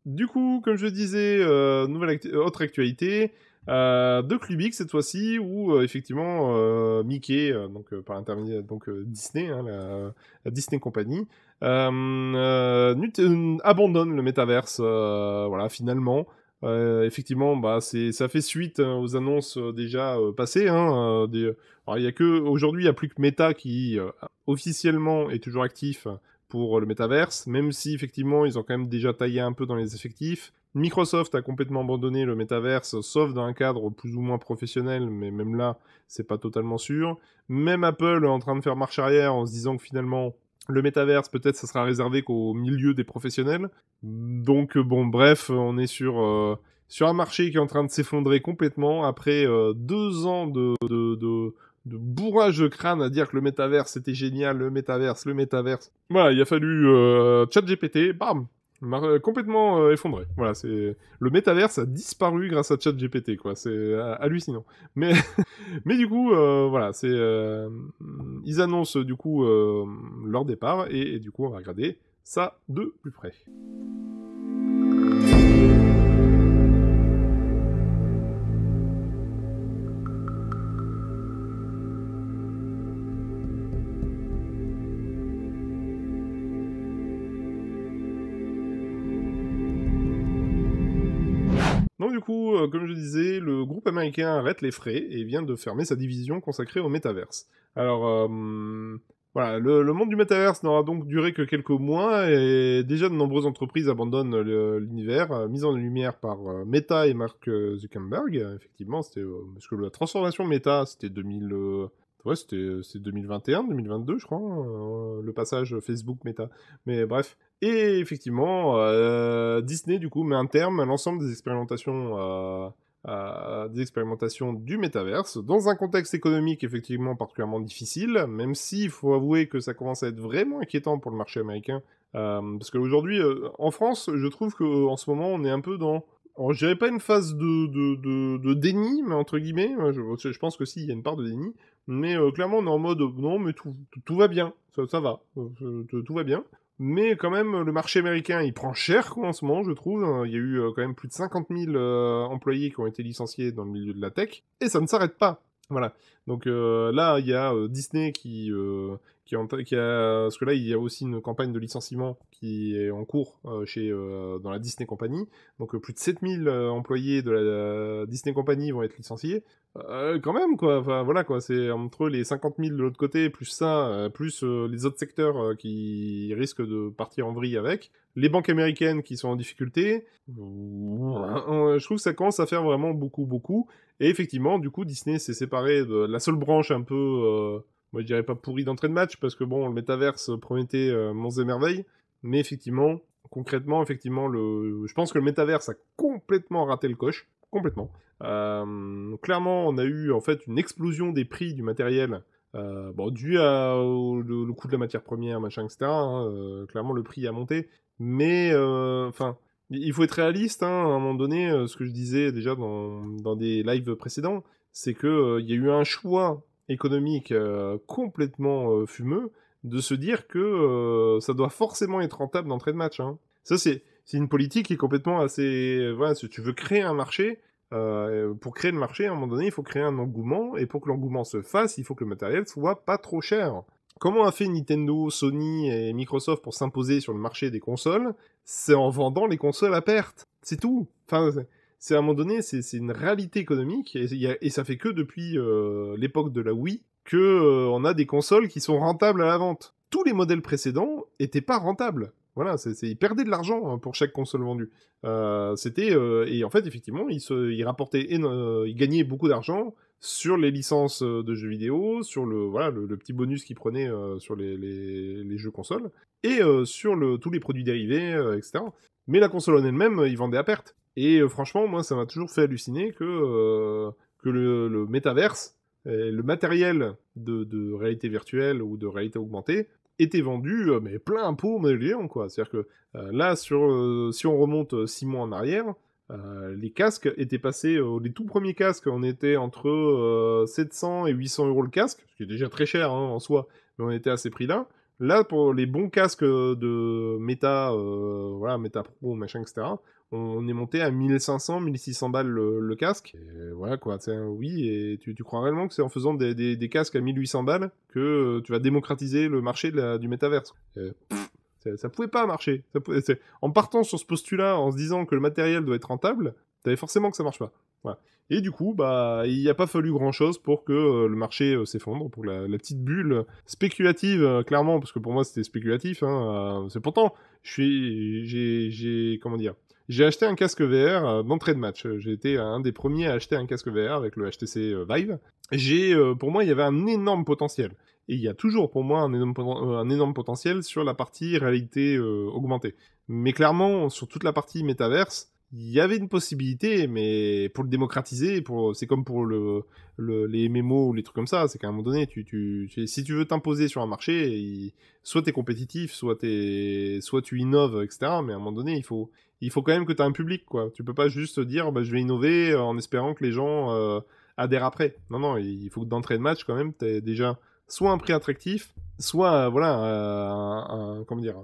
Du coup, comme je disais, autre actualité de Clubix cette fois-ci, où effectivement Mickey, par l'intermédiaire Disney, hein, la Disney Company, abandonne le métaverse, voilà, finalement. Effectivement, bah, ça fait suite aux annonces déjà passées. Hein, alors, il y a que aujourd'hui, il n'y a plus que Meta qui officiellement est toujours actif pour le métaverse, même si effectivement ils ont quand même déjà taillé un peu dans les effectifs. Microsoft a complètement abandonné le métaverse, sauf dans un cadre plus ou moins professionnel, mais même là, c'est pas totalement sûr. Même Apple est en train de faire marche arrière en se disant que finalement, le métaverse, peut-être, ça sera réservé qu'au milieu des professionnels. Donc, bon, bref, on est sur un marché qui est en train de s'effondrer complètement après 2 ans de bourrage de crâne à dire que le métaverse c'était génial, le métaverse. Voilà, il a fallu ChatGPT, bam, complètement effondré. Voilà, c'est le métaverse a disparu grâce à ChatGPT, quoi. C'est hallucinant. Mais mais du coup, voilà, ils annoncent du coup leur départ et du coup on va regarder ça de plus près. Donc du coup, comme je disais, le groupe américain arrête les frais et vient de fermer sa division consacrée au métaverse. Alors, voilà, le monde du métaverse n'aura donc duré que quelques mois et déjà de nombreuses entreprises abandonnent l'univers, mis en lumière par Meta et Mark Zuckerberg. Effectivement, c'était parce que la transformation Meta, c'était 2000. Ouais, c'est 2021, 2022, je crois, hein, le passage Facebook Meta. Mais bref. Et effectivement, Disney, du coup, met un terme à l'ensemble des expérimentations du métaverse, dans un contexte économique effectivement particulièrement difficile, même s'il faut avouer que ça commence à être vraiment inquiétant pour le marché américain. Parce qu'aujourd'hui, en France, je trouve qu'en ce moment, on est un peu dans... Alors, je dirais pas une phase de déni, mais entre guillemets, je pense que si, il y a une part de déni, mais clairement, on est en mode, non, mais tout va bien, ça va, tout va bien. Mais quand même, le marché américain, il prend cher quoi, en ce moment, je trouve. Il y a eu quand même plus de 50 000 employés qui ont été licenciés dans le milieu de la tech. Et ça ne s'arrête pas. Voilà. Donc là, il y a Disney qui a... Parce que là, il y a aussi une campagne de licenciement qui est en cours dans la Disney Company. Donc plus de 7000 employés de la Disney Company vont être licenciés. Quand même, quoi. Enfin, voilà, quoi. C'est entre les 50 000 de l'autre côté, plus ça, plus les autres secteurs qui risquent de partir en vrille avec. Les banques américaines qui sont en difficulté. Voilà. Je trouve que ça commence à faire vraiment beaucoup, beaucoup. Et effectivement, du coup, Disney s'est séparé de la seule branche un peu, moi je dirais pas pourrie d'entrée de match, parce que bon, le métaverse promettait monts et merveilles. Mais effectivement, concrètement, effectivement, je pense que le métaverse a complètement raté le coche. Complètement. Clairement, on a eu en fait une explosion des prix du matériel, bon, dû le coût de la matière première, machin, etc. Hein, clairement, le prix a monté. Mais, enfin, il faut être réaliste, hein, à un moment donné, ce que je disais déjà dans des lives précédents, c'est que il y a eu un choix économique complètement fumeux de se dire que ça doit forcément être rentable d'entrée de match. Hein. Ça, c'est une politique qui est complètement assez... Voilà, si tu veux créer un marché, pour créer le marché, à un moment donné, il faut créer un engouement, et pour que l'engouement se fasse, il faut que le matériel soit pas trop cher. Comment a fait Nintendo, Sony et Microsoft pour s'imposer sur le marché des consoles? C'est en vendant les consoles à perte. C'est tout. Enfin, c'est à un moment donné, c'est une réalité économique, et ça fait que depuis l'époque de la Wii que on a des consoles qui sont rentables à la vente. Tous les modèles précédents étaient pas rentables. Voilà, ils perdaient de l'argent hein, pour chaque console vendue. Et en fait, effectivement, ils rapportaient, ils gagnaient beaucoup d'argent sur les licences de jeux vidéo, sur le petit bonus qu'ils prenaient sur les jeux consoles, et sur tous les produits dérivés, etc. Mais la console en elle-même, ils vendaient à perte. Et franchement, moi, ça m'a toujours fait halluciner que le métaverse, le matériel de réalité virtuelle ou de réalité augmentée, était vendu, mais plein pot, mais géant, quoi. C'est-à-dire que là, si on remonte 6 mois en arrière, les casques étaient passés, les tout premiers casques, on était entre 700 et 800 euros le casque, ce qui est déjà très cher hein, en soi, mais on était à ces prix-là. Là, pour les bons casques de Meta, voilà, Meta Pro, machin, etc., on est monté à 1500, 1600 balles le casque. Et voilà, quoi, oui, et tu crois réellement que c'est en faisant des casques à 1800 balles que tu vas démocratiser le marché du métaverse. Ça pouvait pas marcher. En partant sur ce postulat, en se disant que le matériel doit être rentable, t'avais forcément que ça marche pas. Voilà. Et du coup, bah, il n'y a pas fallu grand-chose pour que le marché s'effondre, pour la petite bulle spéculative, clairement, parce que pour moi c'était spéculatif. C'est pourtant, comment dire, j'ai acheté un casque VR d'entrée de match. J'ai été un des premiers à acheter un casque VR avec le HTC Vive. Pour moi, il y avait un énorme potentiel. Et il y a toujours pour moi un énorme potentiel sur la partie réalité augmentée. Mais clairement, sur toute la partie métaverse, il y avait une possibilité, mais pour le démocratiser, c'est comme pour les MMO ou les trucs comme ça, c'est qu'à un moment donné, si tu veux t'imposer sur un marché, soit t'es compétitif, soit tu innoves, etc. Mais à un moment donné, il faut quand même que tu aies un public, quoi. Tu peux pas juste dire, bah, je vais innover en espérant que les gens adhèrent après. Non, non, il faut que d'entrée de match, quand même, t'aies déjà soit un prix attractif, soit voilà comment dire,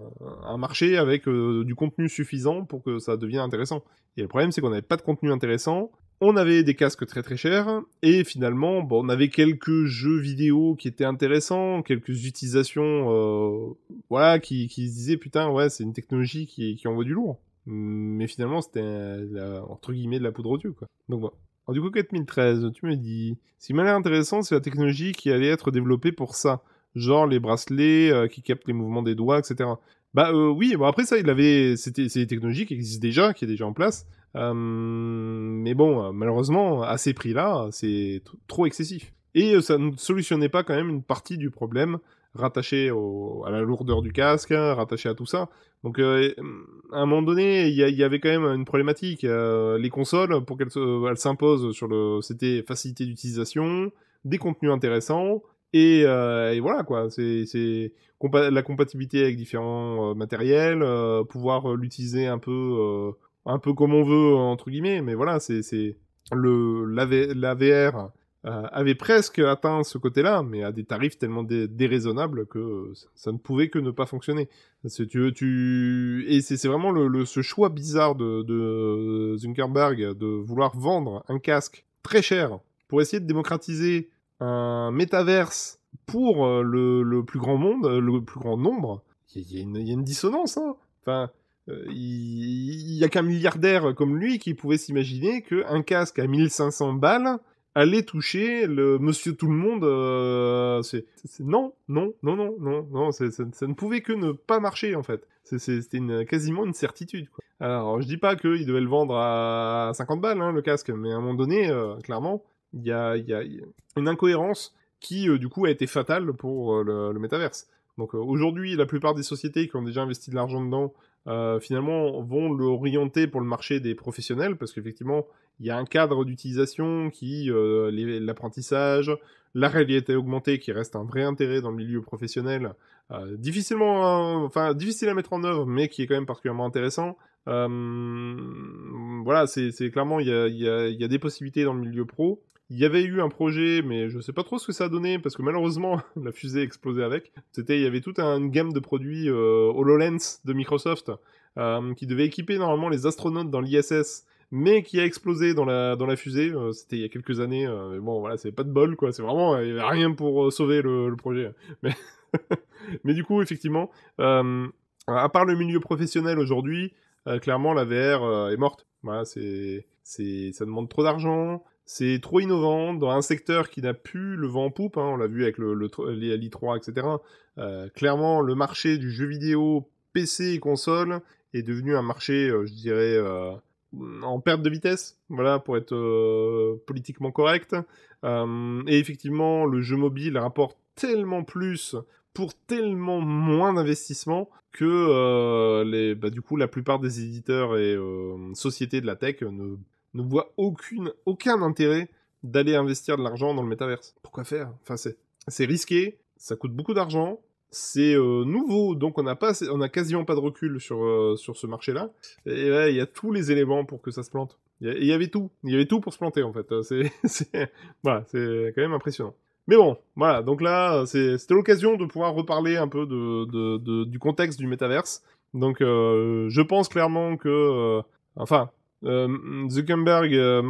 un marché avec du contenu suffisant pour que ça devienne intéressant. Et le problème, c'est qu'on n'avait pas de contenu intéressant, on avait des casques très très chers, et finalement, bon, on avait quelques jeux vidéo qui étaient intéressants, quelques utilisations voilà, qui se disaient, putain, ouais, c'est une technologie qui envoie du lourd. Mais finalement, c'était, entre guillemets, de la poudre aux yeux, quoi. Donc bon. Alors du coup, 4013, tu me dis, ce qui m'a l'air intéressant, c'est la technologie qui allait être développée pour ça. Genre les bracelets qui captent les mouvements des doigts, etc. Bah oui, bon après ça, c'est des technologies qui existent déjà, qui est déjà en place. Mais bon, malheureusement, à ces prix-là, c'est trop excessif. Et ça ne solutionnait pas quand même une partie du problème rattaché à la lourdeur du casque, rattaché à tout ça. Donc, à un moment donné, il y avait quand même une problématique. Les consoles, pour qu'elles s'imposent c'était facilité d'utilisation, des contenus intéressants, et voilà, quoi. La compatibilité avec différents matériels, pouvoir l'utiliser un peu comme on veut, entre guillemets, mais voilà, la VR avait presque atteint ce côté-là, mais à des tarifs tellement déraisonnables que ça ne pouvait que ne pas fonctionner. Et c'est vraiment ce choix bizarre de Zuckerberg de vouloir vendre un casque très cher pour essayer de démocratiser un métaverse pour le plus grand monde, le plus grand nombre. Il y a une dissonance, hein. Enfin, il y a qu'un milliardaire comme lui qui pouvait s'imaginer qu'un casque à 1500 balles allait toucher le monsieur tout le monde. Non, non, non, non, non, non, ça ne pouvait que ne pas marcher, en fait. C'était quasiment une certitude, quoi. Alors, je dis pas qu'il devait le vendre à 50 balles, hein, le casque, mais à un moment donné, clairement, il y a une incohérence qui, du coup, a été fatale pour le métaverse. Donc aujourd'hui, la plupart des sociétés qui ont déjà investi de l'argent dedans, finalement, vont l'orienter pour le marché des professionnels, parce qu'effectivement, il y a un cadre d'utilisation l'apprentissage, la réalité augmentée qui reste un vrai intérêt dans le milieu professionnel, difficile à mettre en œuvre, mais qui est quand même particulièrement intéressant. Voilà, c'est clairement, il y a des possibilités dans le milieu pro. Il y avait eu un projet, mais je sais pas trop ce que ça a donné, parce que malheureusement, la fusée a explosé avec. Il y avait toute une gamme de produits HoloLens de Microsoft, qui devait équiper normalement les astronautes dans l'ISS, mais qui a explosé dans la fusée. C'était il y a quelques années, mais bon, voilà, c'est pas de bol, quoi. C'est vraiment, il y avait rien pour sauver le projet. Mais, mais du coup, effectivement, à part le milieu professionnel aujourd'hui, clairement, la VR est morte. Voilà, ça demande trop d'argent. C'est trop innovant dans un secteur qui n'a plus le vent en poupe, hein, on l'a vu avec l'I3, etc. Clairement, le marché du jeu vidéo PC et console est devenu un marché, je dirais, en perte de vitesse, voilà, pour être politiquement correct. Et effectivement, le jeu mobile rapporte tellement plus pour tellement moins d'investissement que du coup, la plupart des éditeurs et sociétés de la tech ne voit aucun intérêt d'aller investir de l'argent dans le métaverse. Pourquoi faire? Enfin, c'est risqué, ça coûte beaucoup d'argent, c'est nouveau, donc on a quasiment pas de recul sur ce marché-là. Et ouais, il y a tous les éléments pour que ça se plante. Il y avait tout pour se planter en fait. Voilà, c'est quand même impressionnant. Mais bon, voilà, donc là, c'était l'occasion de pouvoir reparler un peu du contexte du métaverse. Donc, je pense clairement que... enfin, Zuckerberg,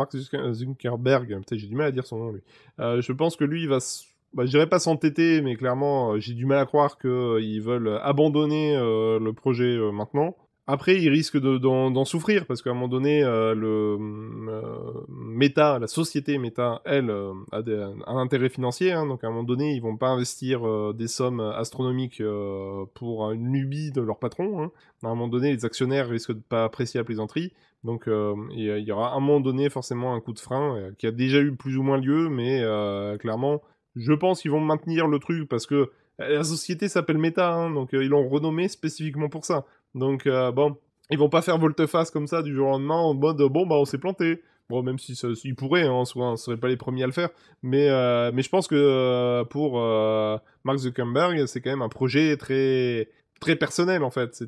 Zuckerberg, peut-être j'ai du mal à dire son nom, lui. Je pense que lui, il va... Bah, je dirais pas s'entêter, mais clairement, j'ai du mal à croire qu'ils veulent abandonner le projet maintenant. Après, il risque d'en souffrir, parce qu'à un moment donné, Meta, la société Meta, elle, a un intérêt financier, hein, donc à un moment donné, ils vont pas investir des sommes astronomiques pour une lubie de leur patron. Hein. À un moment donné, les actionnaires risquent de pas apprécier la plaisanterie, donc il y aura à un moment donné forcément un coup de frein, qui a déjà eu plus ou moins lieu, mais clairement, je pense qu'ils vont maintenir le truc, parce que la société s'appelle Meta, hein, donc ils l'ont renommé spécifiquement pour ça. Donc, bon, ils vont pas faire volte-face comme ça du jour au lendemain en mode bon, bah on s'est planté. Bon, même si ils pourraient, hein, en soi, on serait pas les premiers à le faire. Mais je pense que pour Mark Zuckerberg, c'est quand même un projet très, très personnel en fait.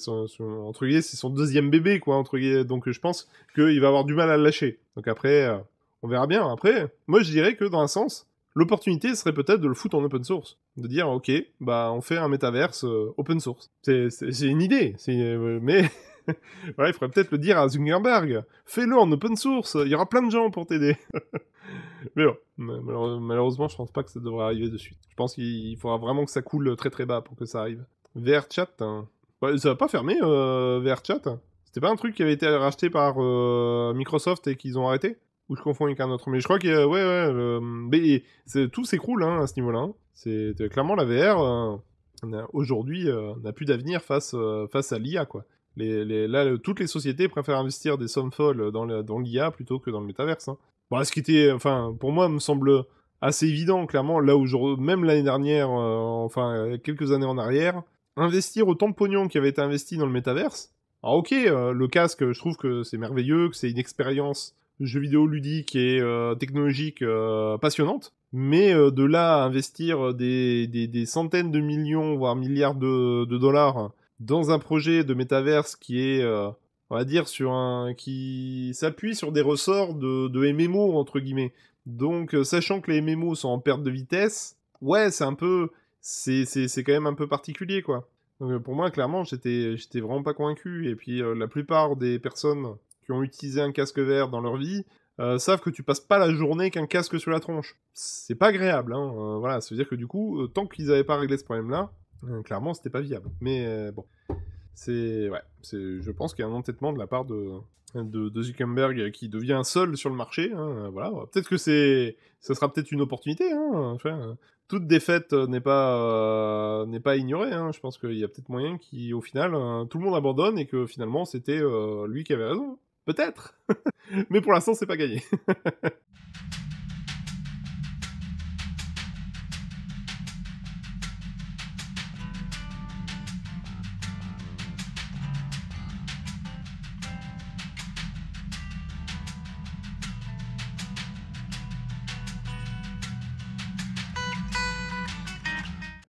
Entre guillemets, c'est son deuxième bébé, quoi, entre guillemets. Donc, je pense qu'il va avoir du mal à le lâcher. Donc, après, on verra bien. Après, moi, je dirais que dans un sens, l'opportunité serait peut-être de le foutre en open source. De dire, ok, bah on fait un métaverse open source. C'est une idée, mais ouais, il faudrait peut-être le dire à Zuckerberg. Fais-le en open source, il y aura plein de gens pour t'aider. Mais bon, malheureusement, je pense pas que ça devrait arriver de suite. Je pense qu'il faudra vraiment que ça coule très très bas pour que ça arrive. VRChat, hein. Ouais, ça va pas fermer VRChat. C'était pas un truc qui avait été racheté par Microsoft et qu'ils ont arrêté? Ou je confonds avec un autre. Mais je crois que, mais tout s'écroule hein, à ce niveau-là. Hein. C'est clairement la VR, aujourd'hui, n'a plus d'avenir face à l'IA, quoi. Là, toutes les sociétés préfèrent investir des sommes folles dans l'IA plutôt que dans le métaverse. Hein. Bon, ce qui était, enfin, pour moi, me semble assez évident, clairement, là où même l'année dernière, quelques années en arrière, investir autant de pognon qui avait été investi dans le métaverse. Alors ok, le casque, je trouve que c'est merveilleux, que c'est une expérience jeu vidéo ludique et technologique passionnante, mais de là à investir des centaines de millions, voire milliards de dollars dans un projet de métaverse qui est, on va dire, qui s'appuie sur des ressorts de MMO, entre guillemets. Donc, sachant que les MMO sont en perte de vitesse, ouais, c'est quand même un peu particulier, quoi. Donc, pour moi, clairement, j'étais vraiment pas convaincu. Et puis, la plupart des personnes qui ont utilisé un casque VR dans leur vie savent que tu passes pas la journée qu'un casque sur la tronche. C'est pas agréable, hein. Voilà, ça veut dire que du coup, tant qu'ils avaient pas réglé ce problème-là, clairement, c'était pas viable. Mais bon, je pense qu'il y a un entêtement de la part de Zuckerberg qui devient seul sur le marché. Hein, voilà, peut-être que ça sera peut-être une opportunité. Hein, enfin, toute défaite n'est pas ignorée. Hein. Je pense qu'il y a peut-être moyen qu'au final, tout le monde abandonne et que finalement, c'était lui qui avait raison. Peut-être. Mais pour l'instant, c'est pas gagné.